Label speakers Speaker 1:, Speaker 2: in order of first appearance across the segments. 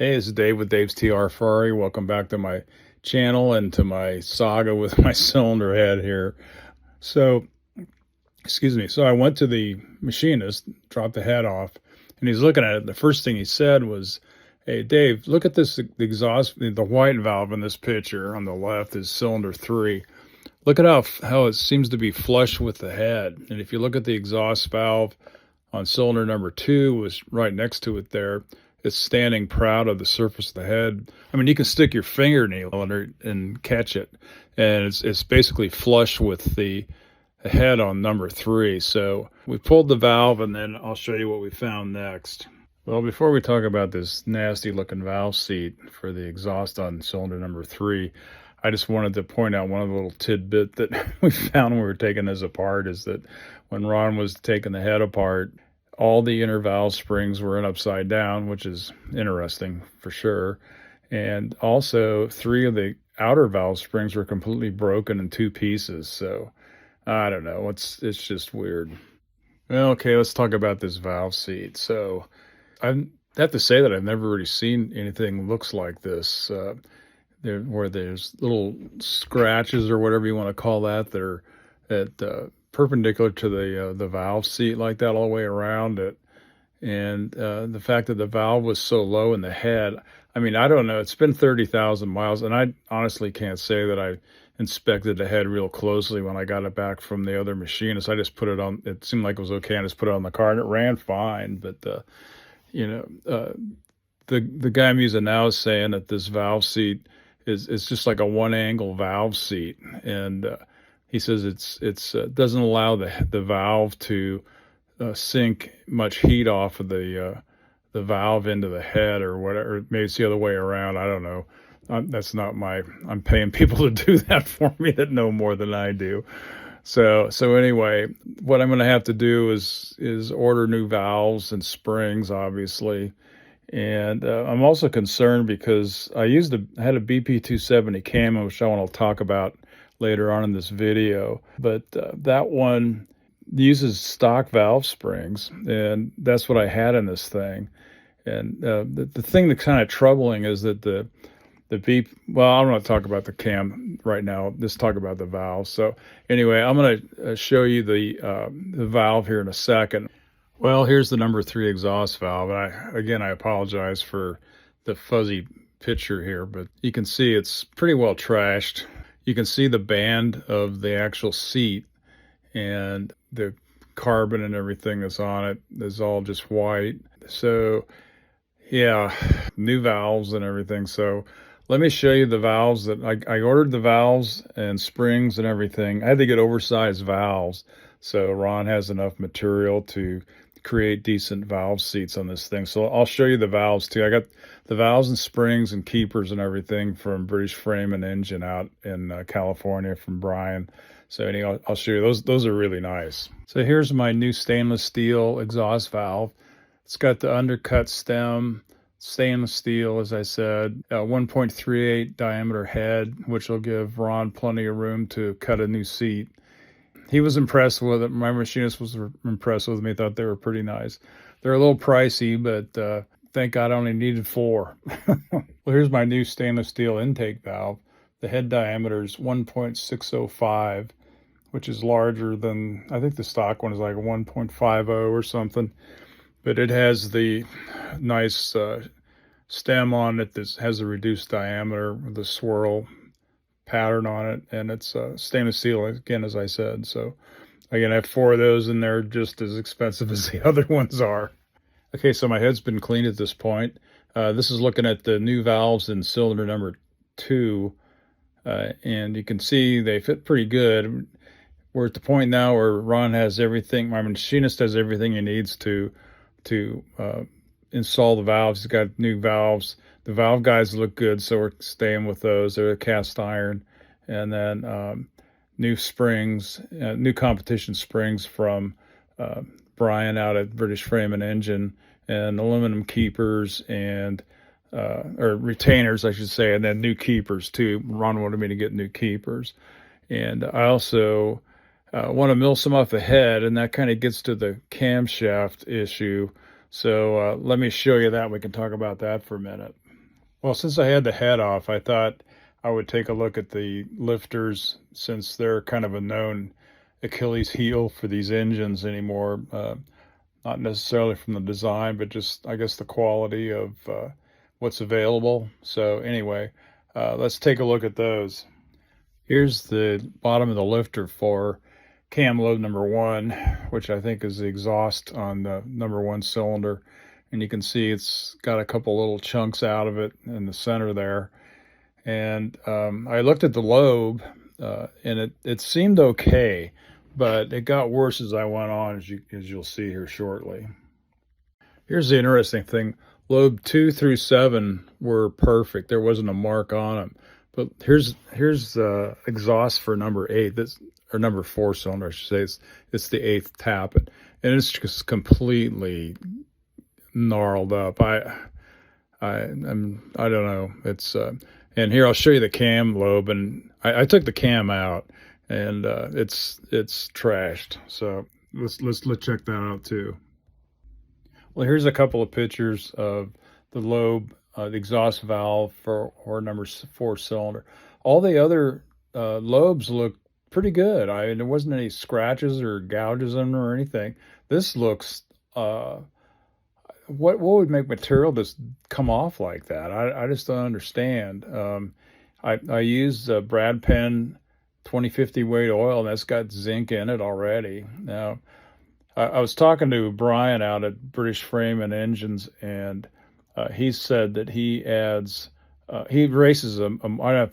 Speaker 1: Hey, this is Dave with Dave's TR4A. Welcome back to my channel and to my saga with my cylinder head here. So, excuse me. So I went to the machinist, dropped the head off, and he's looking at it. The first thing he said was, "Hey, Dave, look at this exhaust, the white valve in this picture on the left is cylinder 3. Look at how it seems to be flush with the head. And if you look at the exhaust valve on cylinder number 2, was right next to it there. It's standing proud of the surface of the head. I mean, you can stick your fingernail under it and catch it, and it's basically flush with the head on number 3. So we pulled the valve, and then I'll show you what we found next. Well, before we talk about this nasty looking valve seat for the exhaust on cylinder number 3, I just wanted to point out one of the little tidbit that we found when we were taking this apart is that when Ron was taking the head apart, all the inner valve springs were in upside down, which is interesting for sure. And also 3 of the outer valve springs were completely broken in 2 pieces. So I don't know, it's just weird. Well, okay, let's talk about this valve seat. So I have to say that I've never really seen anything looks like this. Where there's little scratches or whatever you want to call that that are perpendicular to the valve seat like that all the way around it. And the fact that the valve was so low in the head, I mean, I don't know. It's been 30,000 miles, and I honestly can't say that I inspected the head real closely when I got it back from the other machinist. I just put it on. It seemed like it was okay. I just put it on the car, and it ran fine. But the guy I'm using now is saying that this valve seat is just like a one-angle valve seat, and he says it's doesn't allow the valve to sink much heat off of the valve into the head or whatever. Maybe it's the other way around. I don't know. That's not my. I'm paying people to do that for me that know more than I do. So anyway, what I'm going to have to do is order new valves and springs, obviously. And I'm also concerned because I had a BP270 camo, which I want to talk about later on in this video. But that one uses stock valve springs, and that's what I had in this thing. And the thing that's kind of troubling is that the well, I don't want to talk about the cam right now. Just talk about the valve. So anyway, I'm going to show you the valve here in a second. Well, here's the number 3 exhaust valve. And I apologize for the fuzzy picture here, but you can see it's pretty well trashed. You can see the band of the actual seat, and the carbon and everything that's on it is all just white. So yeah, new valves and everything. So let me show you the valves that I ordered. The valves and springs and everything. I had to get oversized valves, so Ron has enough material to create decent valve seats on this thing. So I'll show you the valves too. I got the valves and springs and keepers and everything from British Frame and Engine out in California from Brian. So anyway, I'll show you those. Those are really nice. So here's my new stainless steel exhaust valve. It's got the undercut stem, stainless steel, as I said, 1.38 diameter head, which will give Ron plenty of room to cut a new seat. He was impressed with it. My machinist was impressed with me. Thought they were pretty nice. They're a little pricey, but thank God I only needed 4. Well, here's my new stainless steel intake valve. The head diameter is 1.605, which is larger than, I think the stock one is like 1.50 or something. But it has the nice stem on it that has a reduced diameter with a swirl pattern on it, and it's stainless steel again, as I said. So again, I have 4 of those, and they're just as expensive as the other ones are. Okay, so my head's been cleaned at this point. This is looking at the new valves in cylinder number 2, and you can see they fit pretty good. We're at the point now where Ron has everything. My machinist has everything he needs to install the valves. He's got new valves. The valve guides look good, so we're staying with those. They're cast iron. And then new springs, new competition springs from Brian out at British Frame and Engine, and aluminum keepers and or retainers, I should say, and then new keepers too. Ron wanted me to get new keepers. And I also want to mill some off the head, and that kind of gets to the camshaft issue. So let me show you that. We can talk about that for a minute. Well, since I had the head off, I thought I would take a look at the lifters since they're kind of a known Achilles heel for these engines anymore. Not necessarily from the design, but just, I guess, the quality of what's available. So anyway, let's take a look at those. Here's the bottom of the lifter for cam lobe number one, which I think is the exhaust on the number one cylinder. And you can see it's got a couple little chunks out of it in the center there. And I looked at the lobe, and it seemed okay, but it got worse as I went on, as you'll see here shortly. Here's the interesting thing. Lobe 2 through 7 were perfect. There wasn't a mark on them. But here's exhaust for number 8. Or number 4 cylinder, I should say. It's the 8th tappet, and it's just completely gnarled up. I don't know. It's and here I'll show you the cam lobe, and I took the cam out, and it's trashed. So let's check that out too. Well, here's a couple of pictures of the lobe, the exhaust valve for number 4 cylinder. All the other lobes look pretty good. There wasn't any scratches or gouges in them or anything. This looks, what would make material just come off like that? I just don't understand. I use Brad Penn 2050 weight oil, and that's got zinc in it already. Now, I was talking to Brian out at British Frame and Engines, and he said that he adds, he races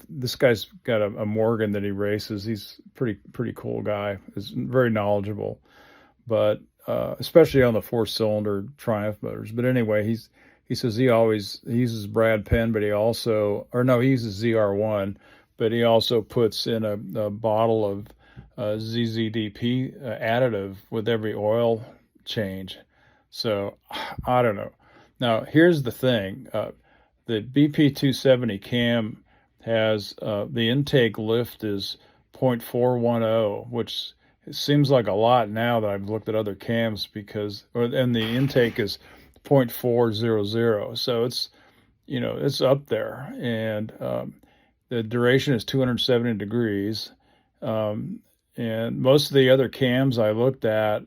Speaker 1: this guy's got a Morgan that he races. He's pretty cool guy. He's very knowledgeable, but especially on the 4-cylinder Triumph motors. But anyway, he says he uses Brad Penn, but he uses ZR1, but he also puts in a bottle of ZZDP additive with every oil change. So I don't know. Now here's the thing: the BP 270 cam has the intake lift is 0.410, which it seems like a lot now that I've looked at other cams and the intake is 0.400. So it's up there, and the duration is 270 degrees. And most of the other cams I looked at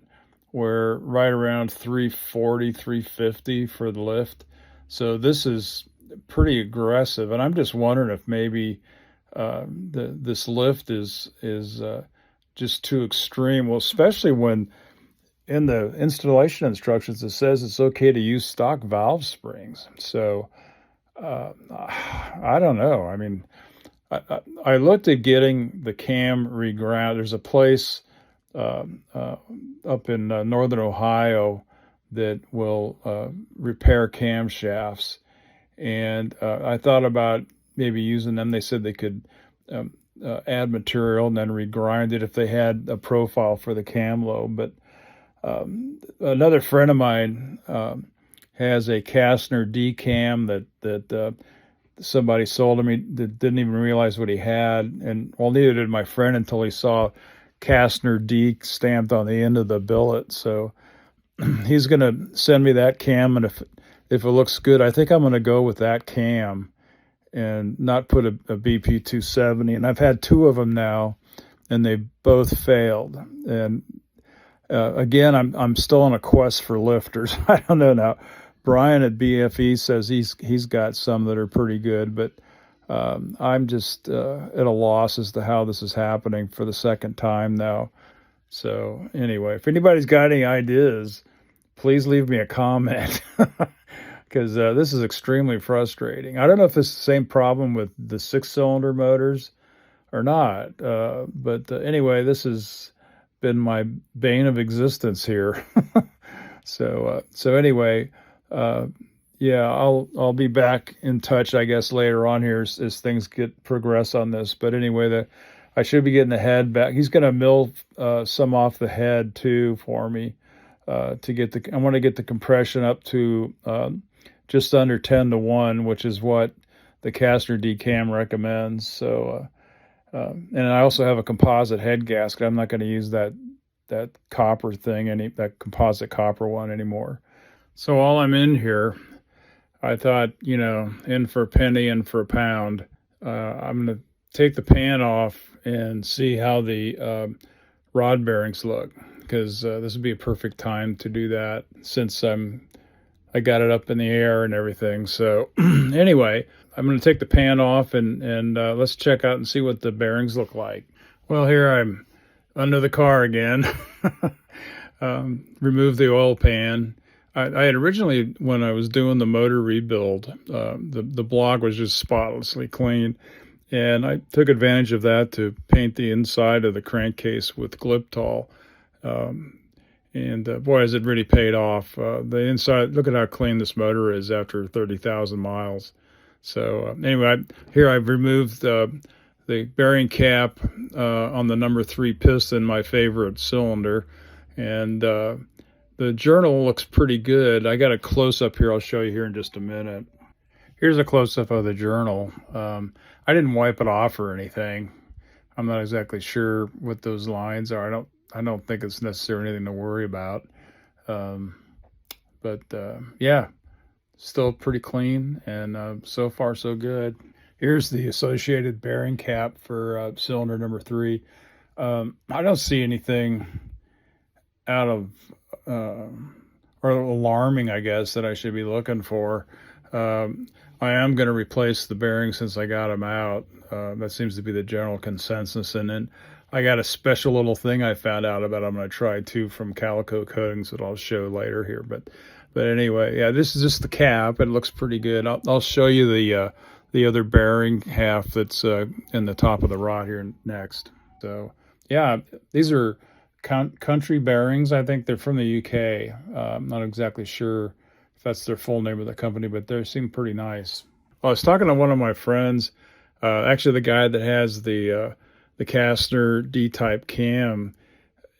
Speaker 1: were right around 340, 350 for the lift. So this is pretty aggressive, and I'm just wondering if maybe this lift is just too extreme. Well, especially when in the installation instructions it says it's okay to use stock valve springs. So I don't know. I mean, I looked at getting the cam reground. There's a place up in northern Ohio that will repair camshafts, and I thought about maybe using them. They said they could add material and then regrind it if they had a profile for the cam lobe. But another friend of mine has a Kastner D cam that somebody sold him. He didn't even realize what he had, and well, neither did my friend until he saw Kastner D stamped on the end of the billet. So he's going to send me that cam, and if it looks good, I think I'm going to go with that cam and not put a BP 270. And I've had 2 of them now, and they both failed. And again, I'm still on a quest for lifters. I don't know now. Brian at BFE says he's got some that are pretty good, but I'm just at a loss as to how this is happening for the second time now. So anyway, if anybody's got any ideas, please leave me a comment, because this is extremely frustrating. I don't know if it's the same problem with the 6-cylinder motors or not, but anyway, this has been my bane of existence here. So anyway. Yeah, I'll be back in touch, I guess, later on here as things progress on this. But anyway, I should be getting the head back. He's going to mill some off the head too for me to get I want to get the compression up to just under 10-to-1, which is what the Kastner D cam recommends. So, and I also have a composite head gasket. I'm not going to use that copper thing, that composite copper one anymore. So while I'm in here, I thought, you know, in for a penny, in for a pound. I'm going to take the pan off and see how the rod bearings look, because this would be a perfect time to do that since I got it up in the air and everything. So anyway, I'm going to take the pan off and let's check out and see what the bearings look like. Well, here I'm under the car again. Remove the oil pan. I had originally, when I was doing the motor rebuild, the block was just spotlessly clean. And I took advantage of that to paint the inside of the crankcase with Gliptol. Boy, has it really paid off. The inside, look at how clean this motor is after 30,000 miles. So anyway, here I've removed the bearing cap on the number 3 piston, my favorite cylinder. And the journal looks pretty good. I got a close-up here I'll show you here in just a minute. Here's a close-up of the journal. I didn't wipe it off or anything. I'm not exactly sure what those lines are. I don't think it's necessarily anything to worry about. Yeah, still pretty clean, and so far so good. Here's the associated bearing cap for cylinder number 3. I don't see anything out of or alarming, I guess, that I should be looking for. I am going to replace the bearings since I got them out. That seems to be the general consensus. And then I got a special little thing I found out about I'm going to try too from Calico Coatings that I'll show later here. But anyway, yeah, this is just the cap. It looks pretty good. I'll show you the other bearing half that's in the top of the rod here next. So yeah, these are country bearings. I think they're from the UK. I'm not exactly sure if that's their full name of the company, but they seem pretty nice. Well, I was talking to one of my friends, actually the guy that has the Kastner D-type cam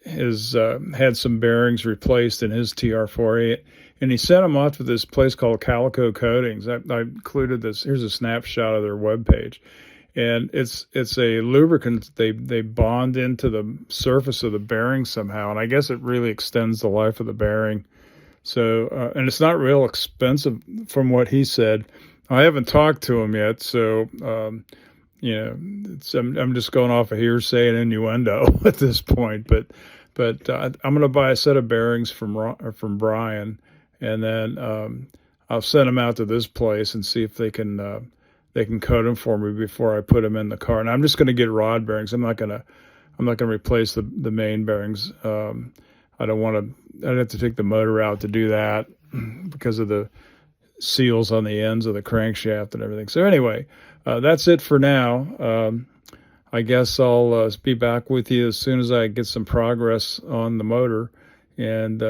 Speaker 1: has had some bearings replaced in his TR4A, and he sent them off to this place called Calico Coatings. I included this. Here's a snapshot of their webpage. And it's a lubricant they bond into the surface of the bearing somehow, and I guess it really extends the life of the bearing. So and it's not real expensive from what he said. I haven't talked to him yet, so you know, I'm just going off of hearsay and innuendo at this point. But I'm going to buy a set of bearings from Brian, and then I'll send them out to this place and see if they can coat them for me before I put them in the car. And I'm just going to get rod bearings. I'm not going to replace the main bearings. I don't want to. I'd have to take the motor out to do that because of the seals on the ends of the crankshaft and everything. So anyway, that's it for now. I guess I'll be back with you as soon as I get some progress on the motor. And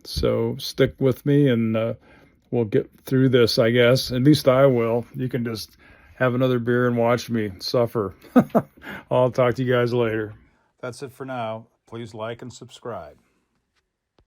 Speaker 1: so stick with me, and we'll get through this, I guess. At least I will. You can just have another beer and watch me suffer. I'll talk to you guys later. That's it for now. Please like and subscribe.